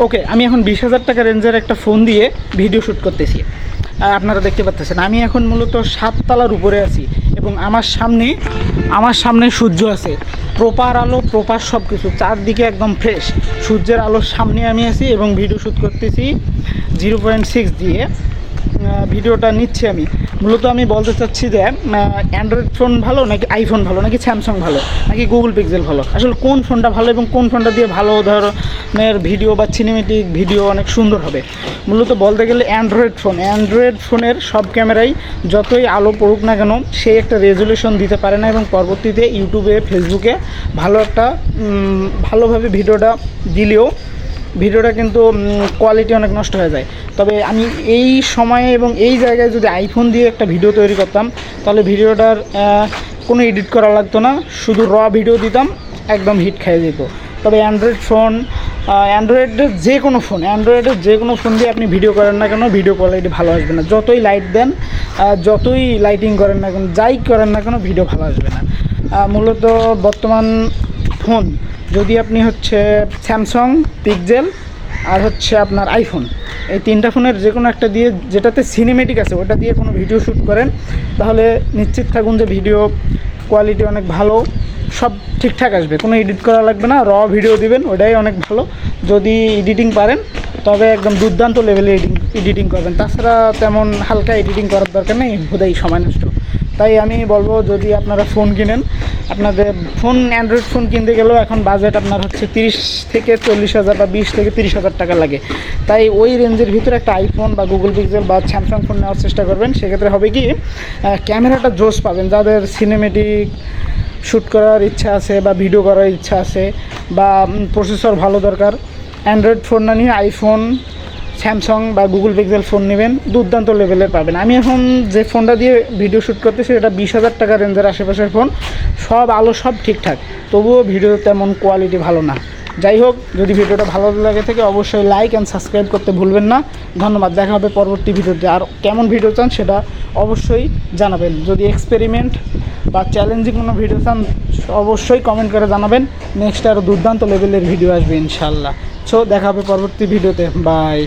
ওকে, আমি এখন 20,000 টাকা রেঞ্জের একটা ফোন দিয়ে ভিডিও শ্যুট করতেছি। আপনারা দেখতে পাচ্ছেন আমি এখন মূলত 7 তলার উপরে আছি এবং আমার সামনে সূর্য আছে, প্রপার আলো, প্রপার সব কিছু, চারদিকে একদম ফ্রেশ সূর্যের আলোর সামনে আমি আছি এবং ভিডিও শ্যুট করতেছি 0.6 দিয়ে ভিডিওটা নিচ্ছি। আমি মূলত আমি বলতে চাচ্ছি যে অ্যান্ড্রয়েড ফোন ভালো নাকি আইফোন ভালো নাকি স্যামসাং ভালো নাকি গুগল পিক্সেল ভালো, আসলে কোন ফোনটা ভালো এবং কোন ফোনটা দিয়ে ভালো ধরনের ভিডিও বা সিনেমেটিক ভিডিও অনেক সুন্দর হবে। মূলত বলতে গেলে অ্যান্ড্রয়েড ফোনের সব ক্যামেরাই যতই আলো পড়ুক না কেন সেই একটা রেজুলেশন দিতে পারে না এবং পরবর্তীতে ইউটিউবে ফেসবুকে ভালোভাবে ভিডিওটা দিলেও ভিডিওটা কিন্তু কোয়ালিটি অনেক নষ্ট হয়ে যায়। তবে আমি এই সময়ে এবং এই জায়গায় যদি আইফোন দিয়ে একটা ভিডিও তৈরি করতাম তাহলে ভিডিওটার কোনো এডিট করা লাগতো না, শুধু র ভিডিও দিতাম, একদম হিট খেয়ে যেত। তবে অ্যান্ড্রয়েডের যে কোনো ফোন দিয়ে আপনি ভিডিও করেন না কেন ভিডিও কোয়ালিটি ভালো আসবে না, যতই লাইট দেন, যতই লাইটিং করেন না কেন, যাই করেন না কেন ভিডিও ভালো আসবে না। মূলত বর্তমান ফোন যদি আপনি হচ্ছে স্যামসাং, পিক্সেল আর হচ্ছে আপনার আইফোন, এই 3টা ফোনের যে কোনো একটা দিয়ে যেটাতে সিনেমেটিক আছে ওটা দিয়ে কোনো ভিডিও শ্যুট করেন তাহলে নিশ্চিত থাকুন যে ভিডিও কোয়ালিটি অনেক ভালো, সব ঠিকঠাক আসবে, কোনো এডিট করা লাগবে না, র ভিডিও দিবেন, ওটাই অনেক ভালো। যদি এডিটিং পারেন তবে একদম দুর্দান্ত লেভেলে এডিটিং করবেন, তাছাড়া তেমন হালকা এডিটিং করার দরকার নেই, বোধহয় সময় নষ্ট। তাই আমি বলবো যদি আপনারা ফোন কিনেন, আপনাদের অ্যান্ড্রয়েড ফোন কিনতে গেলেও এখন বাজেট আপনার হচ্ছে 30 থেকে 40,000 বা 20 থেকে 30,000 টাকা লাগে। তাই ওই রেঞ্জের ভিতরে একটা আইফোন বা গুগল পিক্সেল বা স্যামসাং ফোন নেওয়ার চেষ্টা করবেন। সেক্ষেত্রে হবে কি, ক্যামেরাটা জোস পাবেন, যাদের সিনেমেটিক শ্যুট করার ইচ্ছা আছে বা ভিডিও করার ইচ্ছা আছে বা প্রসেসর ভালো দরকার, অ্যান্ড্রয়েড ফোন না নিয়ে আইফোন, স্যামসাং বা গুগল পিক্সেল ফোন নেবেন, দুর্দান্ত লেভেলের পাবেন। আমি এখন যে ফোনটা দিয়ে ভিডিও শ্যুট করতেছি এটা 20,000 টাকা রেঞ্জের আশেপাশের ফোন, সব আলো সব ঠিকঠাক, তবুও ভিডিও তেমন কোয়ালিটি ভালো না। যাই হোক, যদি ভিডিওটা ভালো লাগে থাকে অবশ্যই লাইক অ্যান্ড সাবস্ক্রাইব করতে ভুলবেন না। ধন্যবাদ, দেখা হবে পরবর্তী ভিডিওতে। আর কেমন ভিডিও চান সেটা অবশ্যই জানাবেন, যদি এক্সপেরিমেন্ট বা চ্যালেঞ্জিং কোনো ভিডিও চান অবশ্যই কমেন্ট করে জানাবেন, নেক্সট আরও দুর্দান্ত লেভেলের ভিডিও আসবে ইনশাল্লাহ। সো দেখা হবে পরবর্তী ভিডিওতে, বাই।